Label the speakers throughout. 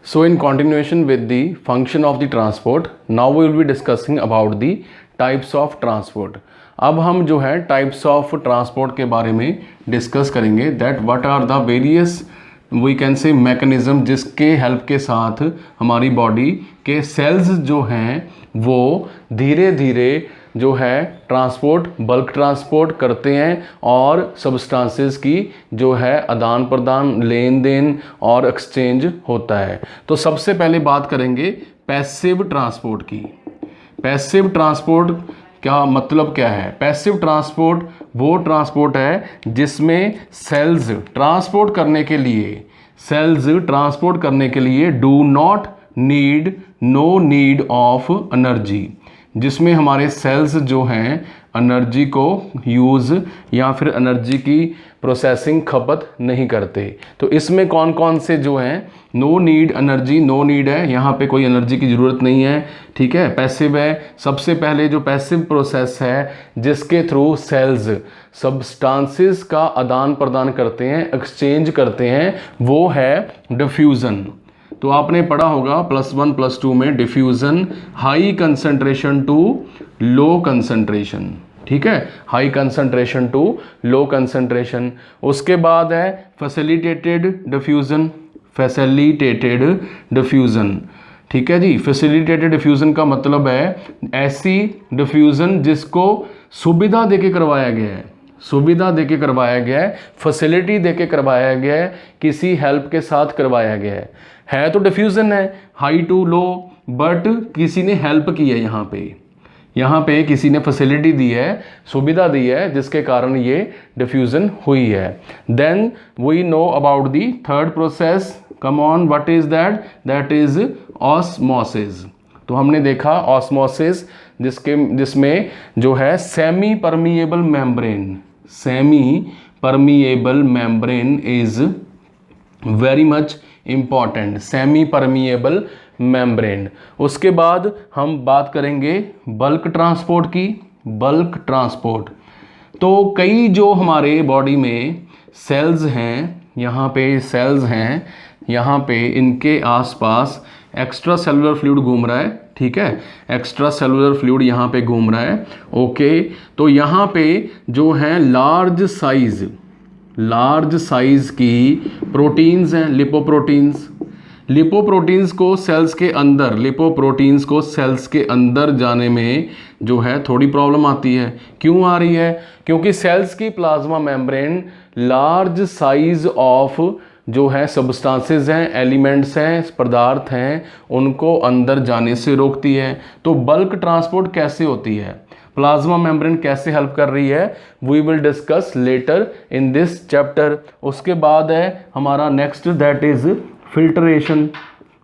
Speaker 1: So in continuation with the function of the transport, now we will be discussing about the types of transport. अब हम जो है types of transport के बारे में discuss करेंगे that what are the various we can say mechanism जिसके help के साथ हमारी बॉडी के सेल्स जो हैं वो धीरे धीरे जो है ट्रांसपोर्ट बल्क ट्रांसपोर्ट करते हैं और सब्सटेंसेस की जो है आदान प्रदान लेन देन और एक्सचेंज होता है। तो सबसे पहले बात करेंगे पैसिव ट्रांसपोर्ट की। पैसिव ट्रांसपोर्ट क्या मतलब क्या है? पैसिव ट्रांसपोर्ट वो ट्रांसपोर्ट है जिसमें सेल्स ट्रांसपोर्ट करने के लिए do not need no need of energy, जिसमें हमारे सेल्स जो हैं एनर्जी को यूज़ या फिर एनर्जी की प्रोसेसिंग खपत नहीं करते। तो इसमें कौन कौन से जो हैं no need energy, no need है, यहाँ पे कोई एनर्जी की ज़रूरत नहीं है, ठीक है। पैसिव है, सबसे पहले जो पैसिव प्रोसेस है जिसके थ्रू सेल्स सब्सटेंसेस का आदान प्रदान करते हैं, एक्सचेंज करते हैं, वो है डिफ्यूज़न। तो आपने पढ़ा होगा +1 +2 में diffusion, high concentration to low concentration, ठीक है, high concentration to low concentration. उसके बाद है फैसिलिटेटेड डिफ्यूज़न, ठीक है जी। फैसिलिटेटेड डिफ्यूज़न का मतलब है ऐसी डिफ्यूज़न जिसको सुविधा देके करवाया गया है, फैसिलिटी देके करवाया गया है, किसी हेल्प के साथ करवाया गया है तो डिफ्यूज़न है हाई टू लो, बट किसी ने हेल्प की है, यहाँ पे किसी ने फैसिलिटी दी है, सुविधा दी है, जिसके कारण ये डिफ्यूज़न हुई है। Then we know about the third process, come on, what is that is osmosis. तो हमने देखा ऑस्मोसिस जिसमें जो है semi permeable membrane is very much important, semi permeable membrane. उसके बाद हम बात करेंगे बल्क ट्रांसपोर्ट की। बल्क ट्रांसपोर्ट तो कई जो हमारे बॉडी में सेल्स हैं, यहाँ पे इनके आसपास एक्स्ट्रा सेलुलर फ्लूइड घूम रहा है, ठीक है, एक्स्ट्रा सेलुलर फ्लूइड यहाँ पे घूम रहा है, ओके। तो यहाँ पे जो है लार्ज साइज की प्रोटीन्स हैं, लिपोप्रोटीन्स को सेल्स के अंदर जाने में जो है थोड़ी प्रॉब्लम आती है। क्यों आ रही है? क्योंकि सेल्स की plasma membrane large size of जो है सब्सटेंसेस हैं, एलिमेंट्स हैं, पदार्थ हैं, उनको अंदर जाने से रोकती है। तो बल्क ट्रांसपोर्ट कैसे होती है, प्लाज्मा मेम्ब्रेन कैसे हेल्प कर रही है, we will discuss later in this chapter. उसके बाद है हमारा नेक्स्ट दैट इज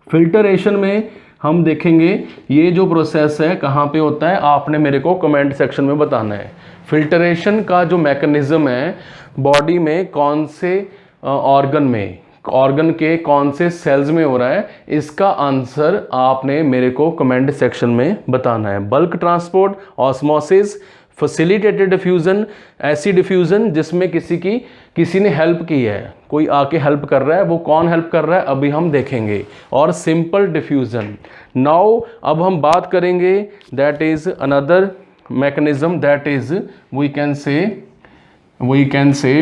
Speaker 1: फिल्टरेशन में हम देखेंगे ये जो प्रोसेस है कहाँ पे होता है, आपने मेरे को कमेंट सेक्शन में बताना है। फिल्टरेशन का जो मैकेनिज्म है बॉडी में कौन से ऑर्गन के कौन से सेल्स में हो रहा है, इसका आंसर आपने मेरे को कमेंट सेक्शन में बताना है। Bulk transport, osmosis, facilitated diffusion, ऐसी डिफ्यूज़न जिसमें किसी ने हेल्प की है, कोई आके हेल्प कर रहा है, वो कौन हेल्प कर रहा है अभी हम देखेंगे, और सिंपल डिफ्यूज़न। नाउ अब हम बात करेंगे that is another mechanism that is we can say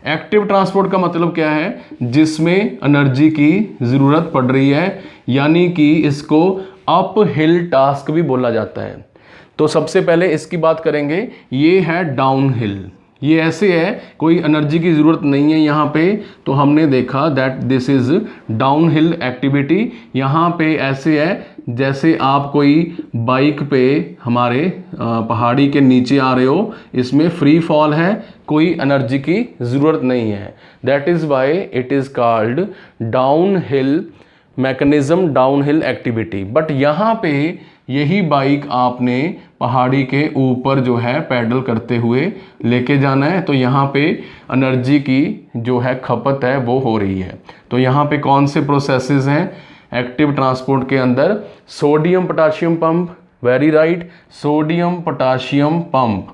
Speaker 1: active transport का मतलब क्या है, जिसमें एनर्जी की ज़रूरत पड़ रही है, यानी कि इसको अप हिल टास्क भी बोला जाता है। तो सबसे पहले इसकी बात करेंगे, ये है डाउन हिल। ये ऐसे है कोई एनर्जी की ज़रूरत नहीं है यहाँ पे, तो हमने देखा that this is down hill activity. यहाँ पे ऐसे है जैसे आप कोई बाइक पे हमारे पहाड़ी के नीचे आ रहे हो, इसमें फ्री फॉल है, कोई एनर्जी की ज़रूरत नहीं है, that is why it is called down hill mechanism, down hill activity. But यहाँ पे यही बाइक आपने पहाड़ी के ऊपर जो है पैडल करते हुए लेके जाना है, तो यहाँ पे एनर्जी की जो है खपत है वो हो रही है। तो यहाँ पे कौन से प्रोसेसेस हैं एक्टिव ट्रांसपोर्ट के अंदर? Sodium potassium pump, very right, sodium potassium pump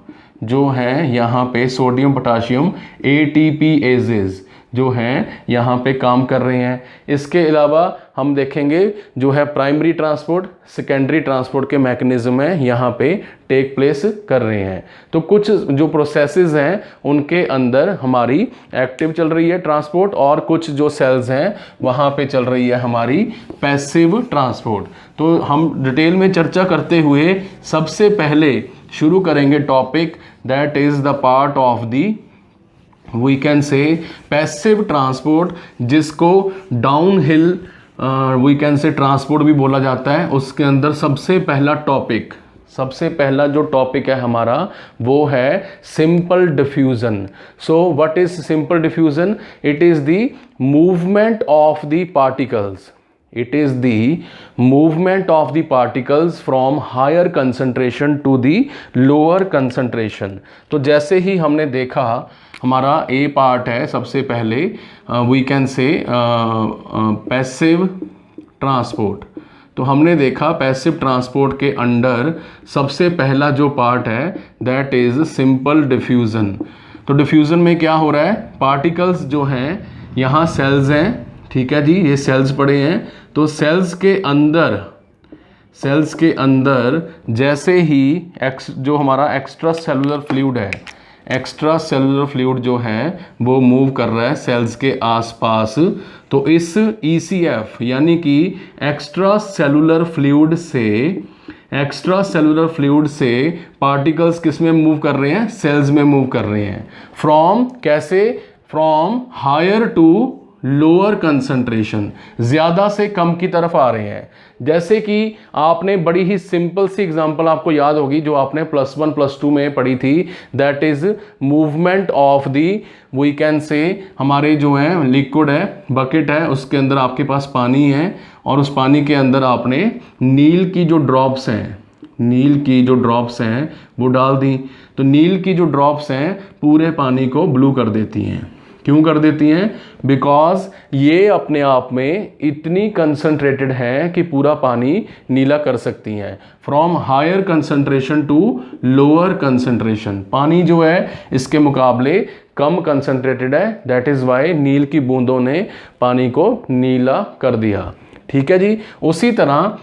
Speaker 1: जो है यहाँ पे सोडियम पोटाशियम ATPases, जो हैं यहाँ पे काम कर रहे हैं। इसके अलावा हम देखेंगे जो है प्राइमरी ट्रांसपोर्ट, सेकेंडरी ट्रांसपोर्ट के मैकेनिज्म हैं यहाँ पे टेक प्लेस कर रहे हैं। तो कुछ जो प्रोसेसेस हैं उनके अंदर हमारी एक्टिव चल रही है ट्रांसपोर्ट, और कुछ जो सेल्स हैं वहाँ पे चल रही है हमारी पैसिव ट्रांसपोर्ट। तो हम डिटेल में चर्चा करते हुए सबसे पहले शुरू करेंगे topic that is the part of the we can say passive transport, जिसको down hill we can say transport भी बोला जाता है। उसके अंदर सबसे पहला जो टॉपिक है हमारा वो है simple diffusion. So what is simple diffusion? It is the movement of the particles, it is the movement of the particles from higher concentration to the lower concentration। तो जैसे ही हमने देखा हमारा ए पार्ट है सबसे पहले we can say passive transport. तो हमने देखा पैसिव ट्रांसपोर्ट के अंडर सबसे पहला जो पार्ट है दैट इज सिंपल डिफ्यूजन। तो डिफ्यूजन में क्या हो रहा है, पार्टिकल्स जो हैं यहाँ सेल्स हैं, ठीक है जी, ये सेल्स पड़े हैं। तो सेल्स के अंदर जैसे ही जो हमारा एक्स्ट्रा सेलुलर फ्लूइड है, एक्स्ट्रा सेलुलर फ्लूइड जो है वो मूव कर रहा है सेल्स के आसपास। तो इस ECF यानी कि एक्स्ट्रा सेलुलर फ्लूइड से पार्टिकल्स किस में मूव कर रहे हैं, सेल्स में मूव कर रहे हैं। From higher to lower concentration, ज़्यादा से कम की तरफ आ रहे हैं। जैसे कि आपने बड़ी ही सिंपल सी एग्जांपल आपको याद होगी जो आपने +1 +2 में पढ़ी थी, that is movement of the we can say हमारे जो है लिक्विड है, बकेट है, उसके अंदर आपके पास पानी है और उस पानी के अंदर आपने नील की जो ड्रॉप्स हैं वो डाल दी। तो नील की जो ड्रॉप्स हैं पूरे पानी को ब्लू कर देती हैं। क्यों कर देती हैं? बिकॉज ये अपने आप में इतनी कंसंट्रेटेड है कि पूरा पानी नीला कर सकती हैं। From higher concentration to lower concentration, पानी जो है इसके मुकाबले कम कंसंट्रेटेड है, दैट इज़ वाई नील की बूंदों ने पानी को नीला कर दिया। ठीक है जी। उसी तरह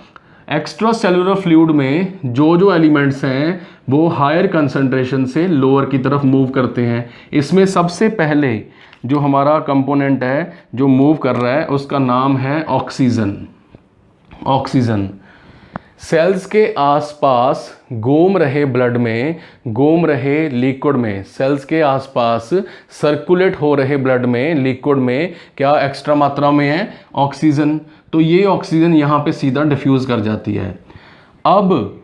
Speaker 1: एक्स्ट्रा सेलुलर फ्लूइड में जो एलिमेंट्स हैं वो हायर कंसंट्रेशन से लोअर की तरफ मूव करते हैं। इसमें सबसे पहले जो हमारा कंपोनेंट है जो मूव कर रहा है उसका नाम है ऑक्सीजन। सेल्स के आसपास घूम रहे ब्लड में, घूम रहे लिक्विड में, सेल्स के आसपास सर्कुलेट हो रहे ब्लड में, लिक्विड में क्या एक्स्ट्रा मात्रा में है, ऑक्सीजन। तो ये ऑक्सीजन यहाँ पे सीधा डिफ्यूज कर जाती है। अब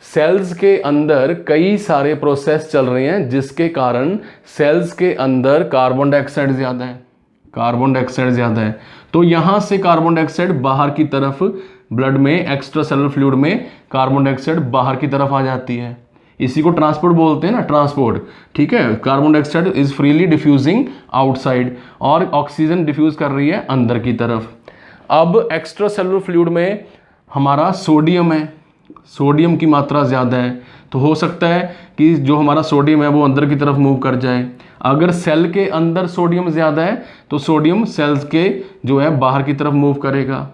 Speaker 1: सेल्स के अंदर कई सारे प्रोसेस चल रहे हैं जिसके कारण सेल्स के अंदर कार्बन डाइऑक्साइड ज़्यादा है। तो यहाँ से कार्बन डाइऑक्साइड बाहर की तरफ ब्लड में, एक्स्ट्रा सेलुलर फ्लूइड में कार्बन डाइऑक्साइड बाहर की तरफ आ जाती है। इसी को ट्रांसपोर्ट बोलते हैं ना, ट्रांसपोर्ट। ठीक है, carbon dioxide is freely diffusing outside और ऑक्सीजन डिफ्यूज कर रही है अंदर की तरफ। अब एक्स्ट्रा सेलुलर फ्लूइड में हमारा सोडियम है, सोडियम की मात्रा ज़्यादा है, तो हो सकता है कि जो हमारा सोडियम है वो अंदर की तरफ मूव कर जाए। अगर सेल के अंदर सोडियम ज़्यादा है तो सोडियम सेल्स के जो है बाहर की तरफ मूव करेगा।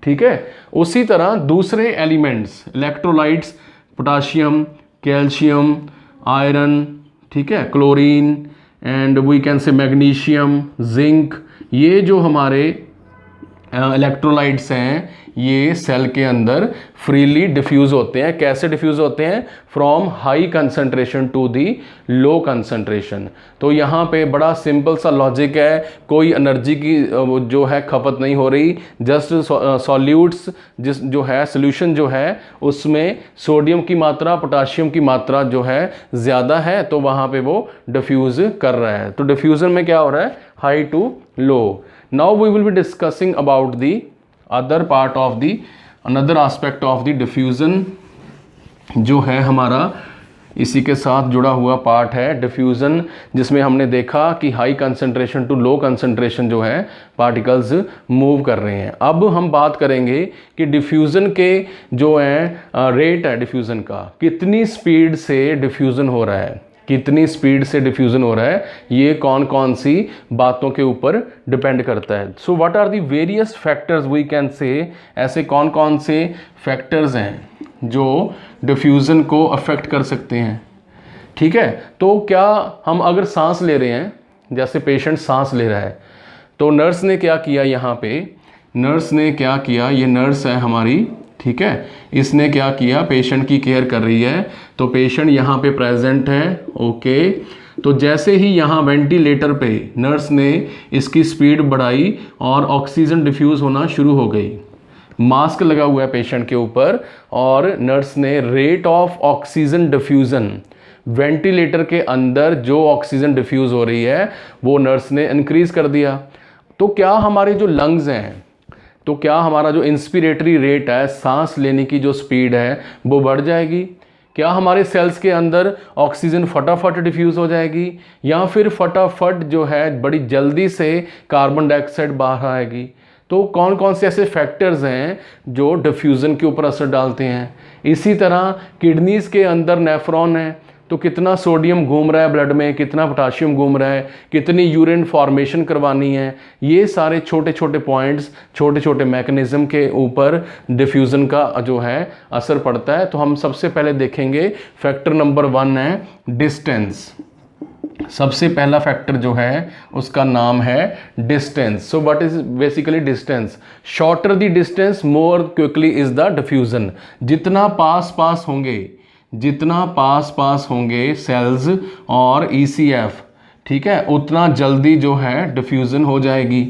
Speaker 1: ठीक है। उसी तरह दूसरे elements, electrolytes, potassium, calcium, iron, ठीक है, chlorine and we can say magnesium, zinc, ये जो हमारे इलेक्ट्रोलाइट्स हैं ये सेल के अंदर फ्रीली डिफ्यूज होते हैं। कैसे डिफ्यूज होते हैं? From high concentration to the low concentration. तो यहाँ पे बड़ा सिंपल सा लॉजिक है, कोई एनर्जी की जो है खपत नहीं हो रही, जस्ट सॉल्यूट्स जो है सोल्यूशन जो है उसमें सोडियम की मात्रा, पोटाशियम की मात्रा जो है ज़्यादा है तो वहाँ पे वो डिफ्यूज़ कर रहा है। तो डिफ्यूज़न में क्या हो रहा है? High to low. Now we will be discussing about the other part of the another aspect of the diffusion जो है हमारा इसी के साथ जुड़ा हुआ पार्ट है डिफ्यूज़न, जिसमें हमने देखा कि high concentration to low concentration जो है पार्टिकल्स मूव कर रहे हैं। अब हम बात करेंगे कि डिफ्यूज़न के जो है रेट है डिफ्यूज़न का, कितनी स्पीड से डिफ्यूज़न हो रहा है। कितनी स्पीड से डिफ्यूज़न हो रहा है, ये कौन कौन सी बातों के ऊपर डिपेंड करता है। So what are the various factors we can say, ऐसे कौन कौन से फैक्टर्स हैं जो डिफ्यूज़न को अफेक्ट कर सकते हैं। ठीक है, तो क्या हम अगर सांस ले रहे हैं, जैसे पेशेंट सांस ले रहा है, तो नर्स ने क्या किया, यहाँ पे नर्स ने क्या किया, ये नर्स है हमारी, ठीक है, इसने क्या किया, पेशेंट की केयर कर रही है। तो पेशेंट यहाँ पे प्रेजेंट है, ओके। तो जैसे ही यहाँ वेंटिलेटर पे नर्स ने इसकी स्पीड बढ़ाई और ऑक्सीजन डिफ्यूज़ होना शुरू हो गई। मास्क लगा हुआ है पेशेंट के ऊपर और नर्स ने rate of oxygen diffusion, ventilator के अंदर जो ऑक्सीजन डिफ्यूज़ हो रही है वो नर्स ने इंक्रीज़ कर दिया। तो क्या हमारे जो लंग्स हैं, तो क्या हमारा जो इंस्पिरेटरी रेट है, सांस लेने की जो स्पीड है वो बढ़ जाएगी? क्या हमारे सेल्स के अंदर ऑक्सीजन फटाफट डिफ्यूज़ हो जाएगी, या फिर फटाफट जो है बड़ी जल्दी से कार्बन डाइऑक्साइड बाहर आएगी? तो कौन कौन से ऐसे फैक्टर्स हैं जो डिफ्यूज़न के ऊपर असर डालते हैं? इसी तरह किडनीज़ के अंदर नेफ्रॉन है, तो कितना सोडियम घूम रहा है ब्लड में, कितना पोटाशियम घूम रहा है, कितनी यूरिन फॉर्मेशन करवानी है, ये सारे छोटे छोटे पॉइंट्स, छोटे छोटे मैकेनिज्म के ऊपर डिफ्यूज़न का जो है असर पड़ता है। तो हम सबसे पहले देखेंगे फैक्टर नंबर 1 है डिस्टेंस। सबसे पहला फैक्टर जो है उसका नाम है distance. So what is basically distance? Shorter the distance more quickly is the diffusion. जितना पास होंगे, जितना पास होंगे सेल्स और ECF, ठीक है, उतना जल्दी जो है डिफ्यूज़न हो जाएगी,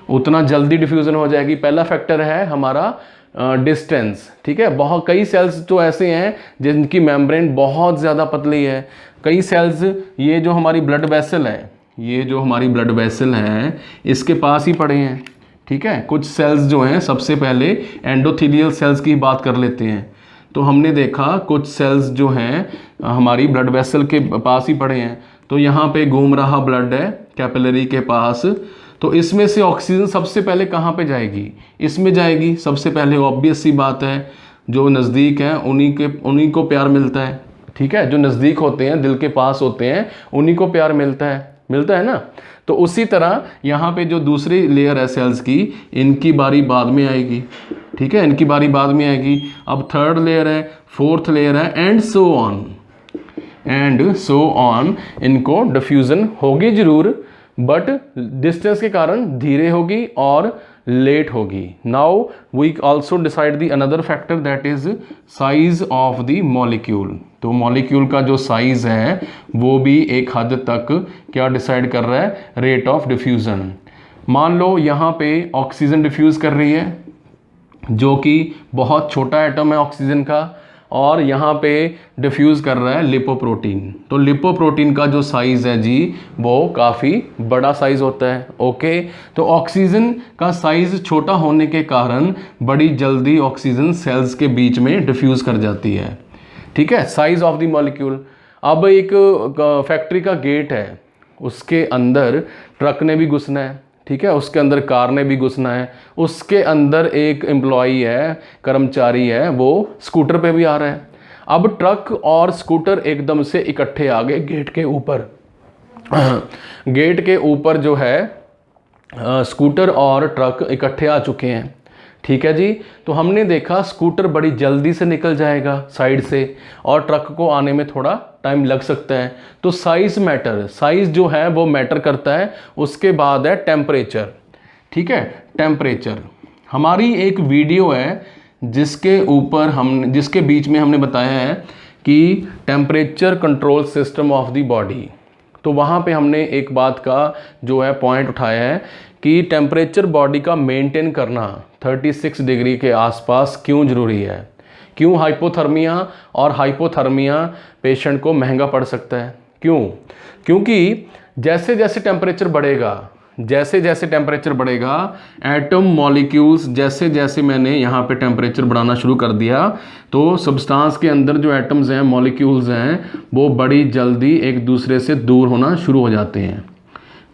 Speaker 1: उतना जल्दी डिफ्यूज़न हो जाएगी। पहला फैक्टर है हमारा डिस्टेंस, ठीक है। बहुत कई सेल्स तो ऐसे हैं जिनकी मेम्ब्रेन बहुत ज़्यादा पतली है। कई सेल्स, ये जो हमारी ब्लड वेसल है, ये जो हमारी ब्लड वेसल है इसके पास ही पड़े हैं, ठीक है। कुछ सेल्स जो हैं, सबसे पहले एंडोथेलियल सेल्स की बात कर लेते हैं। तो हमने देखा कुछ सेल्स जो हैं हमारी ब्लड वेसल के पास ही पड़े हैं। तो यहाँ पे घूम रहा ब्लड है कैपिलरी के पास, तो इसमें से ऑक्सीजन सबसे पहले कहाँ पे जाएगी? इसमें जाएगी सबसे पहले। ऑब्वियस सी बात है, जो नज़दीक हैं उन्हीं को प्यार मिलता है, ठीक है। जो नज़दीक होते हैं, दिल के पास होते हैं, उन्हीं को प्यार मिलता है ना। तो उसी तरह यहाँ पे जो दूसरी लेयर है सेल्स की, इनकी बारी बाद में आएगी, ठीक है, इनकी बारी बाद में आएगी। अब थर्ड लेयर है, फोर्थ लेयर है, एंड सो ऑन। इनको डिफ्यूज़न होगी जरूर, बट डिस्टेंस के कारण धीरे होगी और लेट होगी। Now we also decide the another factor, that is size of the molecule. तो मॉलिक्यूल का जो साइज है वो भी एक हद तक क्या डिसाइड कर रहा है? Rate of diffusion. मान लो यहाँ पे ऑक्सीजन डिफ्यूज़ कर रही है, जो कि बहुत छोटा एटम है ऑक्सीजन का, और यहाँ पे डिफ्यूज़ कर रहा है लिपोप्रोटीन। तो लिपोप्रोटीन का जो साइज़ है जी वो काफ़ी बड़ा साइज़ होता है, ओके। तो ऑक्सीजन का साइज़ छोटा होने के कारण बड़ी जल्दी ऑक्सीजन सेल्स के बीच में डिफ्यूज़ कर जाती है, ठीक है। Size of the molecule. अब एक फैक्ट्री का गेट है, उसके अंदर ट्रक ने भी घुसना है, ठीक है, उसके अंदर कार ने भी घुसना है, उसके अंदर एक एम्प्लॉई है, कर्मचारी है, वो स्कूटर पे भी आ रहा है। अब ट्रक और स्कूटर एकदम से इकट्ठे आ गए गेट के ऊपर। गेट के ऊपर जो है स्कूटर और ट्रक इकट्ठे आ चुके हैं, ठीक है जी। तो हमने देखा स्कूटर बड़ी जल्दी से निकल जाएगा साइड से, और ट्रक को आने में थोड़ा टाइम लग सकता है। तो साइज मैटर, साइज जो है वो मैटर करता है। उसके बाद है टेम्परेचर, ठीक है। टेम्परेचर, हमारी एक वीडियो है जिसके बीच में हमने बताया है कि temperature control system of the body. तो वहाँ पे हमने एक बात का जो है पॉइंट उठाया है कि टेम्परेचर बॉडी का मेंटेन करना 36 डिग्री के आसपास क्यों ज़रूरी है, क्यों हाइपोथर्मिया और हाइपोथर्मिया पेशेंट को महंगा पड़ सकता है, क्यों? क्योंकि जैसे जैसे टेम्परेचर बढ़ेगा, एटम मॉलिक्यूल्स, जैसे जैसे मैंने यहाँ पे टेम्परेचर बढ़ाना शुरू कर दिया, तो सब्सटेंस के अंदर जो एटम्स हैं, मॉलिक्यूल्स हैं, वो बड़ी जल्दी एक दूसरे से दूर होना शुरू हो जाते हैं।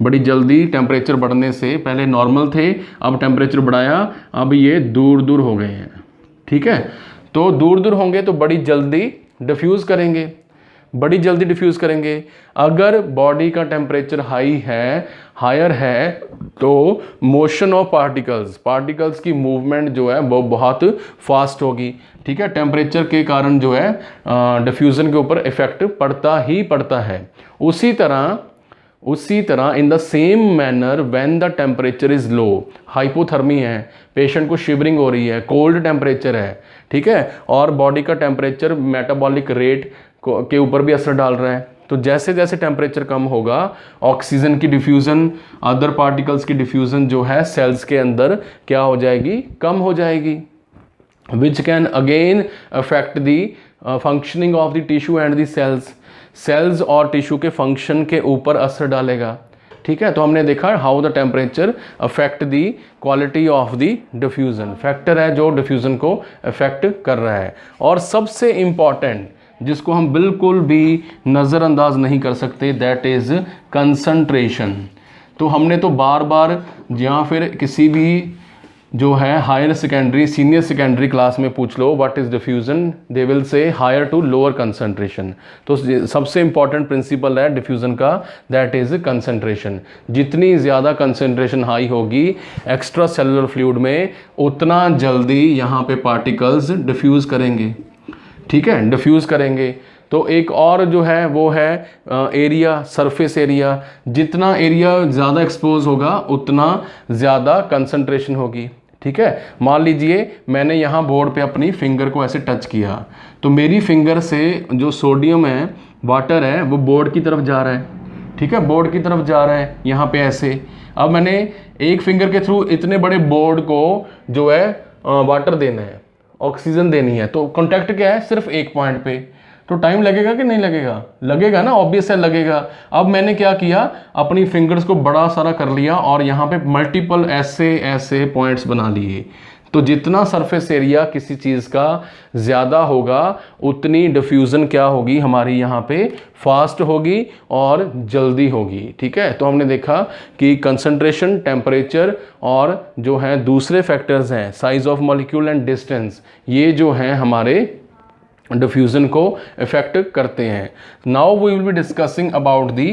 Speaker 1: बड़ी जल्दी टेम्परेचर बढ़ने से, पहले नॉर्मल थे, अब टेम्परेचर बढ़ाया, अब ये दूर दूर हो गए हैं, ठीक है। तो दूर दूर होंगे तो बड़ी जल्दी डिफ्यूज़ करेंगे। बड़ी जल्दी डिफ्यूज़ करेंगे। अगर बॉडी का टेम्परेचर हायर है तो मोशन ऑफ पार्टिकल्स की मूवमेंट जो है वो बहुत फास्ट होगी, ठीक है। टेम्परेचर के कारण जो है डिफ्यूज़न के ऊपर इफेक्ट पड़ता ही पड़ता है। उसी तरह in the same manner when the temperature is low, hypothermia है, पेशेंट को शिवरिंग हो रही है, कोल्ड टेम्परेचर है, ठीक है, और बॉडी का टेम्परेचर मेटाबॉलिक रेट के ऊपर भी असर डाल रहा है। तो जैसे जैसे टेम्परेचर कम होगा ऑक्सीजन की डिफ्यूज़न, अदर पार्टिकल्स की डिफ्यूज़न जो है सेल्स के अंदर क्या हो जाएगी, कम हो जाएगी, which can again affect the functioning of the tissue and the cells और टिश्यू के फंक्शन के ऊपर असर डालेगा, ठीक है। तो हमने देखा how the temperature affect the quality of the diffusion, factor है जो डिफ्यूज़न को अफेक्ट कर रहा है। और सबसे इम्पॉर्टेंट जिसको हम बिल्कुल भी नज़रअंदाज नहीं कर सकते, दैट इज़ कंसंट्रेशन। तो हमने तो बार बार या फिर किसी भी जो है higher secondary senior secondary class में पूछ लो what is diffusion, they will say higher to lower concentration. तो सबसे इंपॉर्टेंट प्रिंसिपल है डिफ्यूज़न का, दैट इज़ कंसंट्रेशन। जितनी ज़्यादा कंसंट्रेशन हाई होगी एक्स्ट्रा सेलुलर फ्लूइड में, उतना जल्दी यहाँ पे पार्टिकल्स डिफ्यूज़ करेंगे, ठीक है, डिफ्यूज़ करेंगे। तो एक और जो है वो है एरिया, सरफेस एरिया। जितना एरिया ज़्यादा एक्सपोज होगा उतना ज़्यादा कंसंट्रेशन होगी, ठीक है। मान लीजिए मैंने यहाँ बोर्ड पे अपनी फिंगर को ऐसे टच किया, तो मेरी फिंगर से जो सोडियम है, वाटर है, वो बोर्ड की तरफ जा रहा है, ठीक है, बोर्ड की तरफ जा रहा है यहाँ पे ऐसे। अब मैंने एक फिंगर के थ्रू इतने बड़े बोर्ड को जो है वाटर देना है, ऑक्सीजन देनी है, तो कॉन्टैक्ट क्या है, सिर्फ एक पॉइंट पे, तो टाइम लगेगा कि नहीं लगेगा, लगेगा ना, ऑब्वियस है लगेगा। अब मैंने क्या किया, अपनी फिंगर्स को बड़ा सारा कर लिया और यहाँ पे मल्टीपल ऐसे पॉइंट्स बना लिए। तो जितना सरफेस एरिया किसी चीज़ का ज़्यादा होगा उतनी डिफ्यूज़न क्या होगी हमारी यहाँ पे, फास्ट होगी और जल्दी होगी, ठीक है। तो हमने देखा कि कंसंट्रेशन, टेम्परेचर और जो है दूसरे फैक्टर्स हैं size of molecule and distance, ये जो हैं हमारे डिफ्यूज़न को इफेक्ट करते हैं। Now we will be discussing about the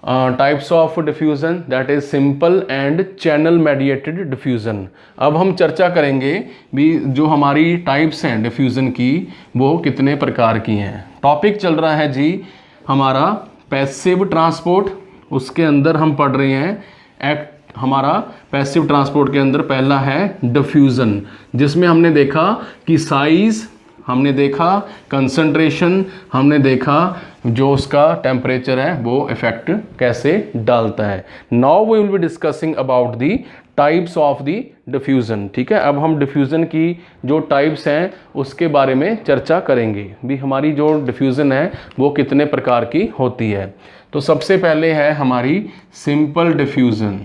Speaker 1: types of diffusion, that is simple and channel mediated diffusion. अब हम चर्चा करेंगे भी जो हमारी टाइप्स हैं डिफ्यूज़न की वो कितने प्रकार की हैं। टॉपिक चल रहा है जी हमारा पैसिव ट्रांसपोर्ट, उसके अंदर हम पढ़ रहे हैं हमारा पैसिव ट्रांसपोर्ट के अंदर पहला है डिफ्यूज़न, जिसमें हमने देखा कि साइज़, हमने देखा कंसंट्रेशन, हमने देखा जो उसका टेम्परेचर है वो इफेक्ट कैसे डालता है। Now we will be discussing about the types of the diffusion, ठीक है। अब हम डिफ्यूज़न की जो टाइप्स हैं उसके बारे में चर्चा करेंगे भी हमारी जो डिफ्यूज़न है वो कितने प्रकार की होती है। तो सबसे पहले है हमारी सिंपल डिफ्यूज़न।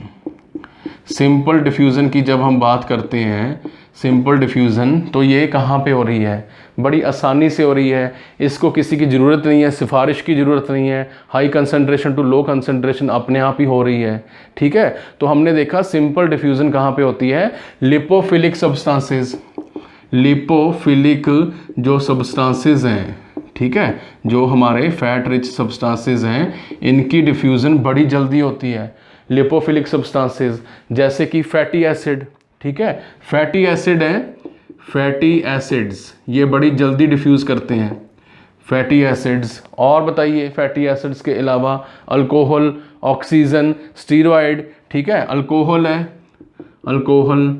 Speaker 1: सिंपल डिफ्यूज़न की जब हम बात करते हैं, सिंपल डिफ्यूज़न, तो ये कहाँ पे हो रही है, बड़ी आसानी से हो रही है, इसको किसी की ज़रूरत नहीं है, सिफारिश की ज़रूरत नहीं है, high concentration to low concentration अपने आप ही हो रही है, ठीक है। तो हमने देखा सिंपल डिफ्यूज़न कहाँ पे होती है, लिपोफिलिक सब्सटेंसेस, लिपोफिलिक जो सब्सटेंसेस हैं, ठीक है, जो हमारे फैट रिच सब्सटेंसेस हैं, इनकी डिफ्यूज़न बड़ी जल्दी होती है। लिपोफिलिक सब्सटेंसेस जैसे कि फैटी एसिड, ठीक है, फैटी एसिड हैं, फैटी एसिड्स ये बड़ी जल्दी डिफ्यूज़ करते हैं, फैटी एसिड्स। और बताइए फैटी एसिड्स के अलावा अल्कोहल, ऑक्सीजन, स्टीरॉयड, ठीक है, अल्कोहल है, अल्कोहल,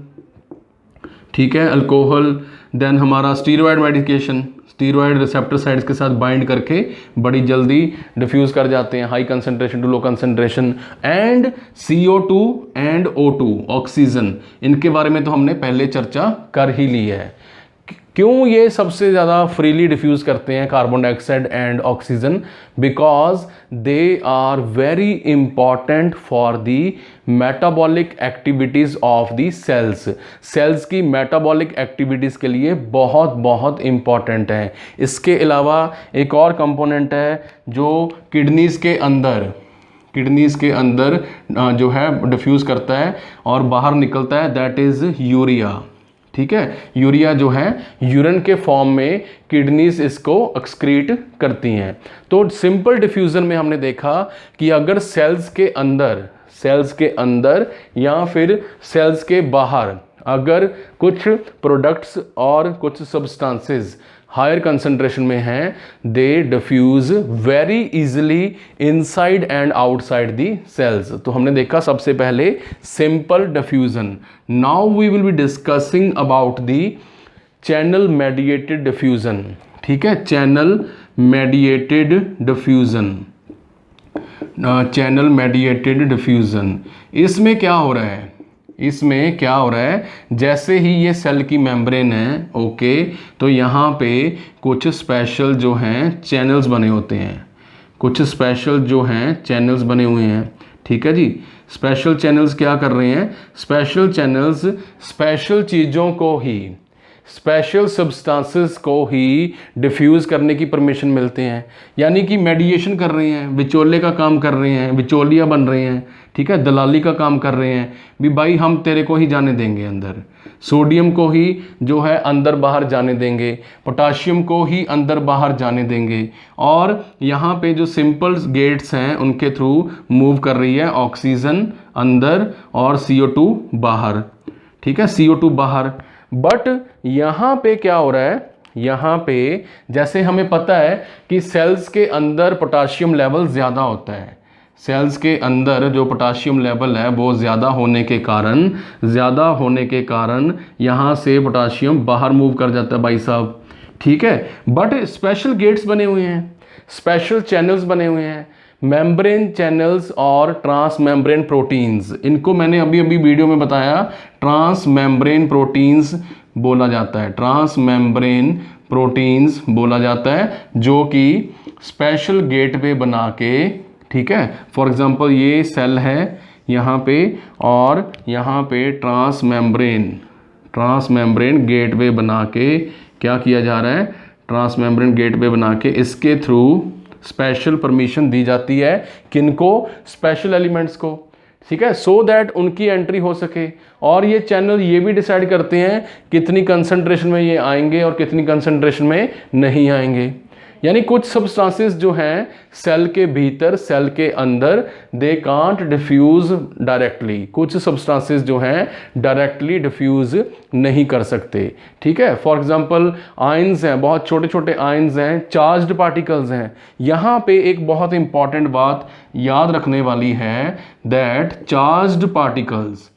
Speaker 1: ठीक है, अल्कोहल, देन हमारा steroid medication, steroid receptor sides के साथ बाइंड करके बड़ी जल्दी डिफ्यूज़ कर जाते हैं, high concentration to low concentration. And CO2 and O2 oxygen, इनके बारे में तो हमने पहले चर्चा कर ही ली है। क्यों ये सबसे ज़्यादा फ्रीली डिफ्यूज़ करते हैं carbon dioxide and oxygen, because they are very important for the metabolic activities of the cells. Cells की मेटाबॉलिक एक्टिविटीज़ के लिए बहुत बहुत इंपॉर्टेंट है। इसके अलावा एक और कंपोनेंट है जो किडनीज़ के अंदर जो है डिफ्यूज़ करता है और बाहर निकलता है, दैट इज़ यूरिया, ठीक है, यूरिया जो है यूरिन के फॉर्म में किडनीज इसको एक्सक्रीट करती हैं। तो सिंपल डिफ्यूज़न में हमने देखा कि अगर सेल्स के अंदर या फिर सेल्स के बाहर अगर कुछ प्रोडक्ट्स और कुछ सब्सटेंसेस हायर कंसंट्रेशन में हैं, they diffuse very easily inside and outside the cells. तो हमने देखा सबसे पहले simple diffusion. Now we will be discussing about the channel mediated diffusion. ठीक है, channel mediated diffusion, channel mediated diffusion. इसमें क्या हो रहा है, इसमें क्या हो रहा है, जैसे ही ये सेल की मेम्ब्रेन है, ओके, तो यहाँ पे कुछ स्पेशल जो हैं चैनल्स बने होते हैं, कुछ स्पेशल जो हैं चैनल्स बने हुए हैं। ठीक है जी, स्पेशल चैनल्स क्या कर रहे हैं, स्पेशल चैनल्स स्पेशल चीज़ों को ही, स्पेशल सब्सटेंसेस को ही डिफ्यूज़ करने की परमिशन मिलते हैं, यानी कि मेडिएशन कर रहे हैं, विचोले का काम कर रहे हैं, विचोलिया बन रहे हैं। ठीक है, दलाली का काम कर रहे हैं भी भाई हम तेरे को ही जाने देंगे अंदर, सोडियम को ही जो है अंदर बाहर जाने देंगे, पोटाशियम को ही अंदर बाहर जाने देंगे, और यहाँ पे जो सिंपल गेट्स हैं उनके थ्रू मूव कर रही है ऑक्सीजन अंदर और CO2 बाहर। ठीक है, CO2 बाहर। बट यहाँ पे क्या हो रहा है, यहाँ पे जैसे हमें पता है कि सेल्स के अंदर पोटाशियम लेवल ज़्यादा होता है, सेल्स के अंदर जो पोटाशियम लेवल है वो ज़्यादा होने के कारण यहाँ से पोटाशियम बाहर मूव कर जाता है भाई साहब। ठीक है, बट स्पेशल गेट्स बने हुए हैं, स्पेशल चैनल्स बने हुए हैं, मेम्ब्रेन चैनल्स और ट्रांस मेम्ब्रेन प्रोटीन्स। इनको मैंने अभी अभी वीडियो में बताया, ट्रांस मेम्ब्रेन प्रोटीन्स बोला जाता है, ट्रांस मेम्ब्रेन प्रोटीन्स बोला जाता है, जो कि स्पेशल गेटवे बना के, ठीक है, फॉर एग्जांपल ये सेल है यहाँ पे और यहाँ पे ट्रांस मेम्ब्रेन गेटवे बना के क्या किया जा रहा है, ट्रांस मेम्ब्रेन गेटवे बना के इसके थ्रू स्पेशल परमिशन दी जाती है, किनको, स्पेशल एलिमेंट्स को। ठीक है, सो दैट उनकी एंट्री हो सके। और ये चैनल ये भी डिसाइड करते हैं कितनी कंसंट्रेशन में ये आएंगे और कितनी कंसंट्रेशन में नहीं आएंगे। यानी कुछ सब्सटेंसेस जो हैं सेल के भीतर, सेल के अंदर, दे कांट डिफ्यूज डायरेक्टली, कुछ सब्सटेंसेस जो हैं डायरेक्टली डिफ्यूज नहीं कर सकते। ठीक है, फॉर एग्जांपल आयंस हैं, बहुत छोटे छोटे आयंस हैं, चार्ज्ड पार्टिकल्स हैं। यहाँ पे एक बहुत इंपॉर्टेंट बात याद रखने वाली है, दैट चार्ज्ड पार्टिकल्स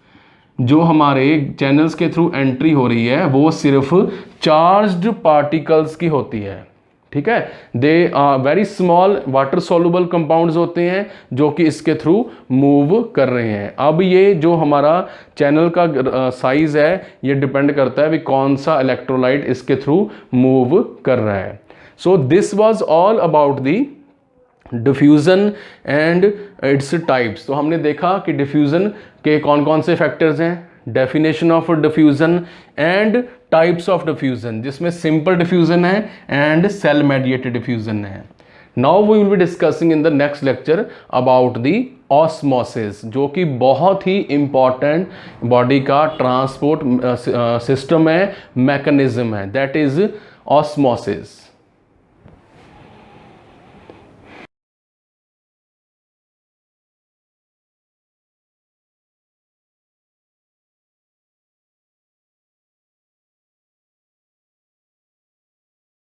Speaker 1: जो हमारे चैनल्स के थ्रू एंट्री हो रही है वो सिर्फ चार्ज्ड पार्टिकल्स की होती है। ठीक है, they are very small water soluble compounds होते हैं जो कि इसके थ्रू मूव कर रहे हैं। अब ये जो हमारा चैनल का साइज है ये डिपेंड करता है भी कौन सा इलेक्ट्रोलाइट इसके थ्रू मूव कर रहा है। So this was all about the diffusion and its types. तो हमने देखा कि डिफ्यूज़न के कौन कौन से फैक्टर्स हैं, definition of diffusion and types of diffusion, जिसमें सिंपल डिफ्यूज़न है एंड सेल मेडिएटेड डिफ्यूज़न है। Now we will be discussing in the next lecture about the osmosis, जो कि बहुत ही इंपॉर्टेंट बॉडी का ट्रांसपोर्ट सिस्टम है, मैकेनिज्म है, दैट इज ऑस्मोसिस।